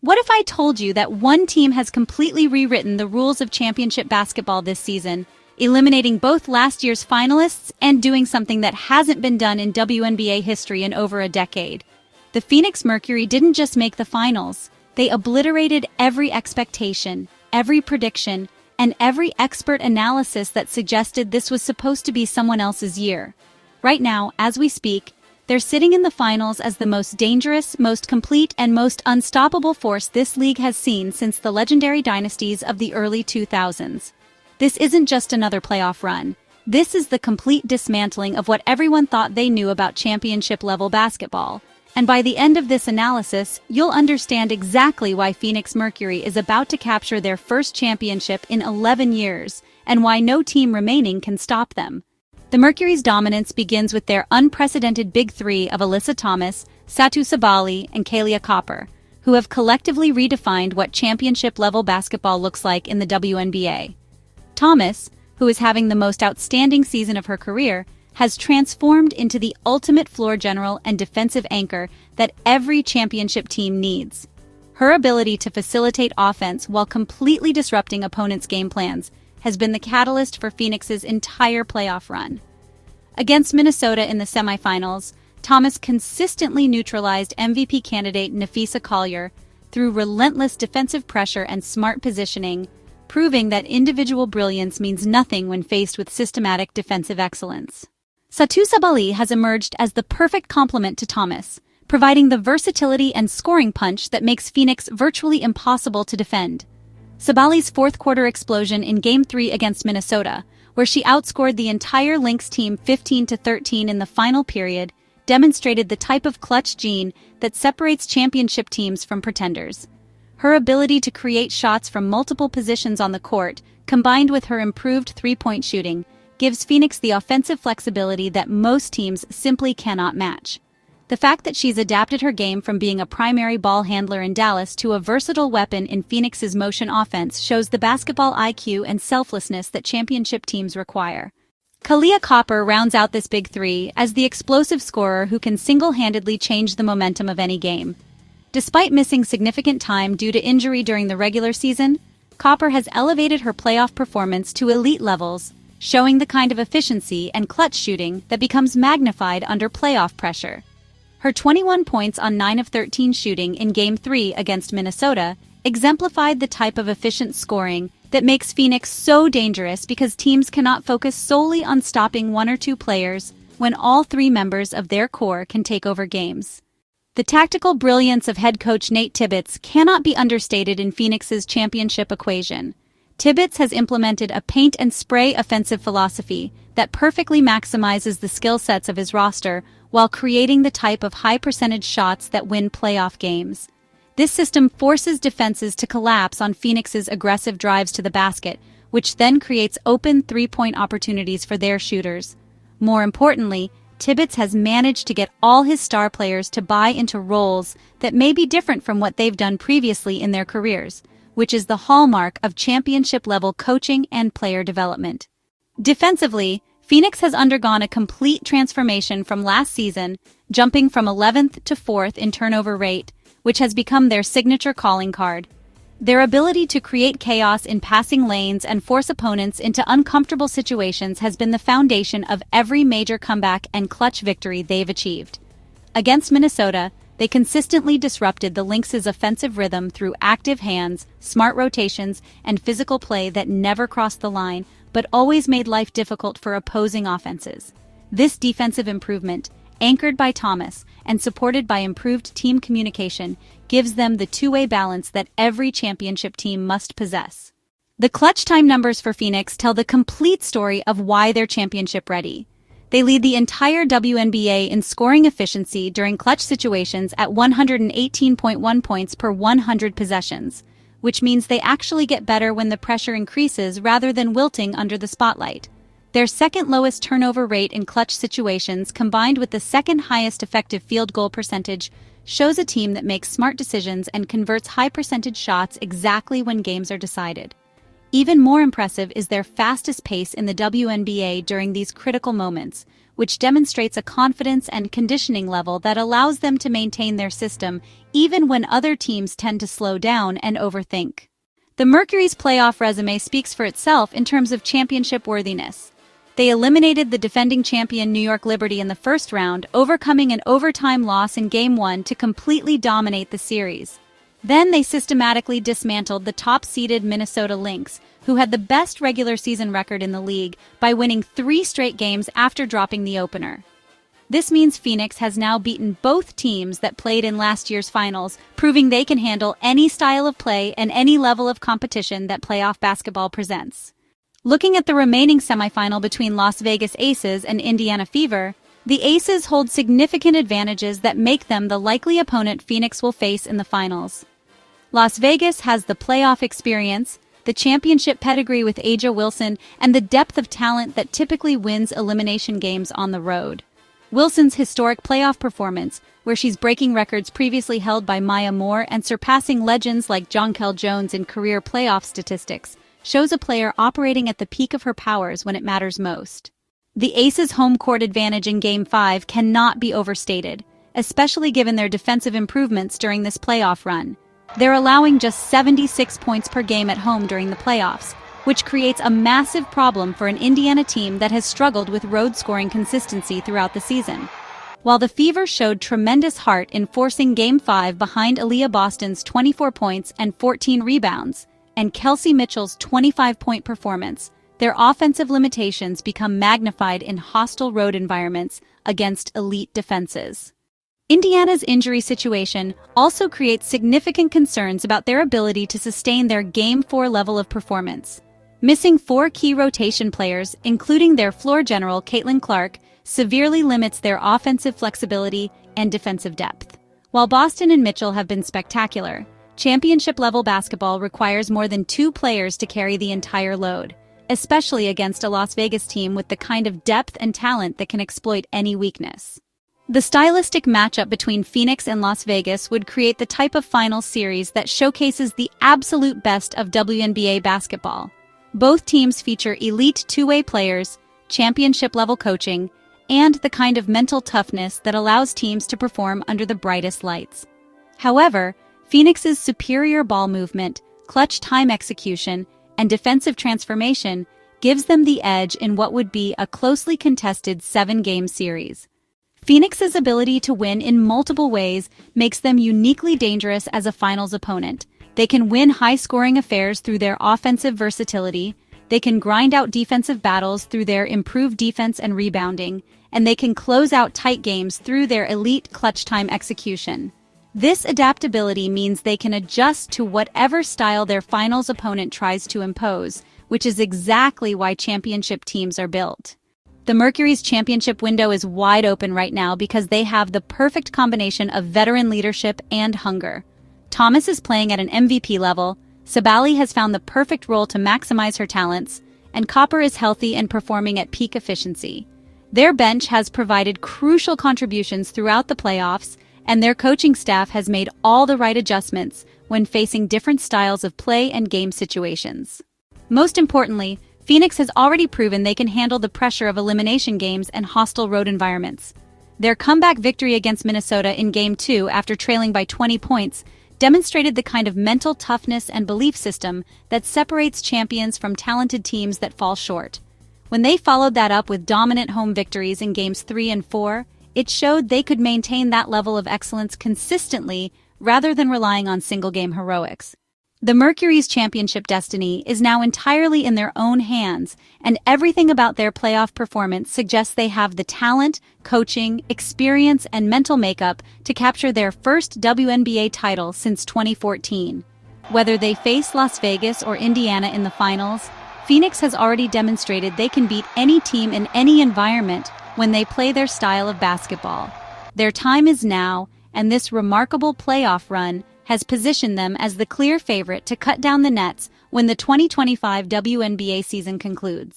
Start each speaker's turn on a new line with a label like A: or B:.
A: What if I told you that one team has completely rewritten the rules of championship basketball this season, eliminating both last year's finalists and doing something that hasn't been done in WNBA history in over a decade? The Phoenix Mercury didn't just make the finals, they obliterated every expectation, every prediction, and every expert analysis that suggested this was supposed to be someone else's year. Right now, as we speak, they're sitting in the finals as the most dangerous, most complete, and most unstoppable force this league has seen since the legendary dynasties of the early 2000s. This isn't just another playoff run. This is the complete dismantling of what everyone thought they knew about championship-level basketball. And by the end of this analysis, you'll understand exactly why Phoenix Mercury is about to capture their first championship in 11 years, and why no team remaining can stop them. The Mercury's dominance begins with their unprecedented big three of Alyssa, Satou, Sabally, and Kahleah, who have collectively redefined what championship-level basketball looks like in the WNBA. Thomas, who is having the most outstanding season of her career, has transformed into the ultimate floor general and defensive anchor that every championship team needs. Her ability to facilitate offense while completely disrupting opponents' game plans has been the catalyst for Phoenix's entire playoff run. Against Minnesota in the semifinals, Thomas consistently neutralized MVP candidate Kahleah through relentless defensive pressure and smart positioning, proving that individual brilliance means nothing when faced with systematic defensive excellence. Satou Sabally has emerged as the perfect complement to Thomas, providing the versatility and scoring punch that makes Phoenix virtually impossible to defend. Sabally's fourth-quarter explosion in Game 3 against Minnesota, where she outscored the entire Lynx team 15-13 in the final period, demonstrated the type of clutch gene that separates championship teams from pretenders. Her ability to create shots from multiple positions on the court, combined with her improved three-point shooting, gives Phoenix the offensive flexibility that most teams simply cannot match. The fact that she's adapted her game from being a primary ball handler in Dallas to a versatile weapon in Phoenix's motion offense shows the basketball IQ and selflessness that championship teams require. Kahleah rounds out this big three as the explosive scorer who can single-handedly change the momentum of any game. Despite missing significant time due to injury during the regular season, Copper has elevated her playoff performance to elite levels, showing the kind of efficiency and clutch shooting that becomes magnified under playoff pressure. Her 21 points on 9 of 13 shooting in Game 3 against Minnesota exemplified the type of efficient scoring that makes Phoenix so dangerous because teams cannot focus solely on stopping one or two players when all three members of their core can take over games. The tactical brilliance of head coach Nate Tibbetts cannot be understated in Phoenix's championship equation. Tibbetts has implemented a paint-and-spray offensive philosophy that perfectly maximizes the skill sets of his roster while creating the type of high-percentage shots that win playoff games. This system forces defenses to collapse on Phoenix's aggressive drives to the basket, which then creates open three-point opportunities for their shooters. More importantly, Tibbetts has managed to get all his star players to buy into roles that may be different from what they've done previously in their careers, which is the hallmark of championship-level coaching and player development. Defensively, Phoenix has undergone a complete transformation from last season, jumping from 11th to 4th in turnover rate, which has become their signature calling card. Their ability to create chaos in passing lanes and force opponents into uncomfortable situations has been the foundation of every major comeback and clutch victory they've achieved. Against Minnesota, they consistently disrupted the Lynx's offensive rhythm through active hands, smart rotations, and physical play that never crossed the line, but always made life difficult for opposing offenses. This defensive improvement, anchored by Thomas and supported by improved team communication, gives them the two-way balance that every championship team must possess. The clutch time numbers for Phoenix tell the complete story of why they're championship ready. They lead the entire WNBA in scoring efficiency during clutch situations at 118.1 points per 100 possessions, which means they actually get better when the pressure increases rather than wilting under the spotlight. Their second lowest turnover rate in clutch situations, combined with the second highest effective field goal percentage, shows a team that makes smart decisions and converts high-percentage shots exactly when games are decided. Even more impressive is their fastest pace in the WNBA during these critical moments, which demonstrates a confidence and conditioning level that allows them to maintain their system even when other teams tend to slow down and overthink. The Mercury's playoff resume speaks for itself in terms of championship worthiness. They eliminated the defending champion New York Liberty in the first round, overcoming an overtime loss in Game 1 to completely dominate the series. Then they systematically dismantled the top-seeded Minnesota Lynx, who had the best regular season record in the league, by winning 3 straight games after dropping the opener. This means Phoenix has now beaten both teams that played in last year's finals, proving they can handle any style of play and any level of competition that playoff basketball presents. Looking at the remaining semifinal between Las Vegas Aces and Indiana Fever, the Aces hold significant advantages that make them the likely opponent Phoenix will face in the finals. Las Vegas has the playoff experience, the championship pedigree with A'ja Wilson, and the depth of talent that typically wins elimination games on the road. Wilson's historic playoff performance, where she's breaking records previously held by Maya Moore and surpassing legends like Jonquel Jones in career playoff statistics, shows a player operating at the peak of her powers when it matters most. The Aces' home court advantage in Game 5 cannot be overstated, especially given their defensive improvements during this playoff run. They're allowing just 76 points per game at home during the playoffs, which creates a massive problem for an Indiana team that has struggled with road scoring consistency throughout the season. While the Fever showed tremendous heart in forcing Game 5 behind Aaliyah Boston's 24 points and 14 rebounds, and Kelsey Mitchell's 25-point performance, their offensive limitations become magnified in hostile road environments against elite defenses. Indiana's injury situation also creates significant concerns about their ability to sustain their Game 4 level of performance. Missing 4 key rotation players, including their floor general Caitlin Clark, severely limits their offensive flexibility and defensive depth. While Boston and Mitchell have been spectacular, championship-level basketball requires more than 2 players to carry the entire load, especially against a Las Vegas team with the kind of depth and talent that can exploit any weakness. The stylistic matchup between Phoenix and Las Vegas would create the type of finals series that showcases the absolute best of WNBA basketball. Both teams feature elite two-way players, championship-level coaching, and the kind of mental toughness that allows teams to perform under the brightest lights. However, Phoenix's superior ball movement, clutch time execution, and defensive transformation gives them the edge in what would be a closely contested 7-game series. Phoenix's ability to win in multiple ways makes them uniquely dangerous as a finals opponent. They can win high-scoring affairs through their offensive versatility, they can grind out defensive battles through their improved defense and rebounding, and they can close out tight games through their elite clutch time execution. This adaptability means they can adjust to whatever style their finals opponent tries to impose, which is exactly why championship teams are built. The Mercury's championship window is wide open right now because they have the perfect combination of veteran leadership and hunger. Thomas is playing at an MVP level, Sabally has found the perfect role to maximize her talents, and Copper is healthy and performing at peak efficiency. Their bench has provided crucial contributions throughout the playoffs, and their coaching staff has made all the right adjustments when facing different styles of play and game situations. Most importantly, Phoenix has already proven they can handle the pressure of elimination games and hostile road environments. Their comeback victory against Minnesota in Game 2 after trailing by 20 points demonstrated the kind of mental toughness and belief system that separates champions from talented teams that fall short. When they followed that up with dominant home victories in Games 3 and 4, it showed they could maintain that level of excellence consistently rather than relying on single-game heroics. The Mercury's championship destiny is now entirely in their own hands, and everything about their playoff performance suggests they have the talent, coaching, experience, and mental makeup to capture their first WNBA title since 2014. Whether they face Las Vegas or Indiana in the finals, Phoenix has already demonstrated they can beat any team in any environment when they play their style of basketball. Their time is now, and this remarkable playoff run has positioned them as the clear favorite to cut down the nets when the 2025 WNBA season concludes.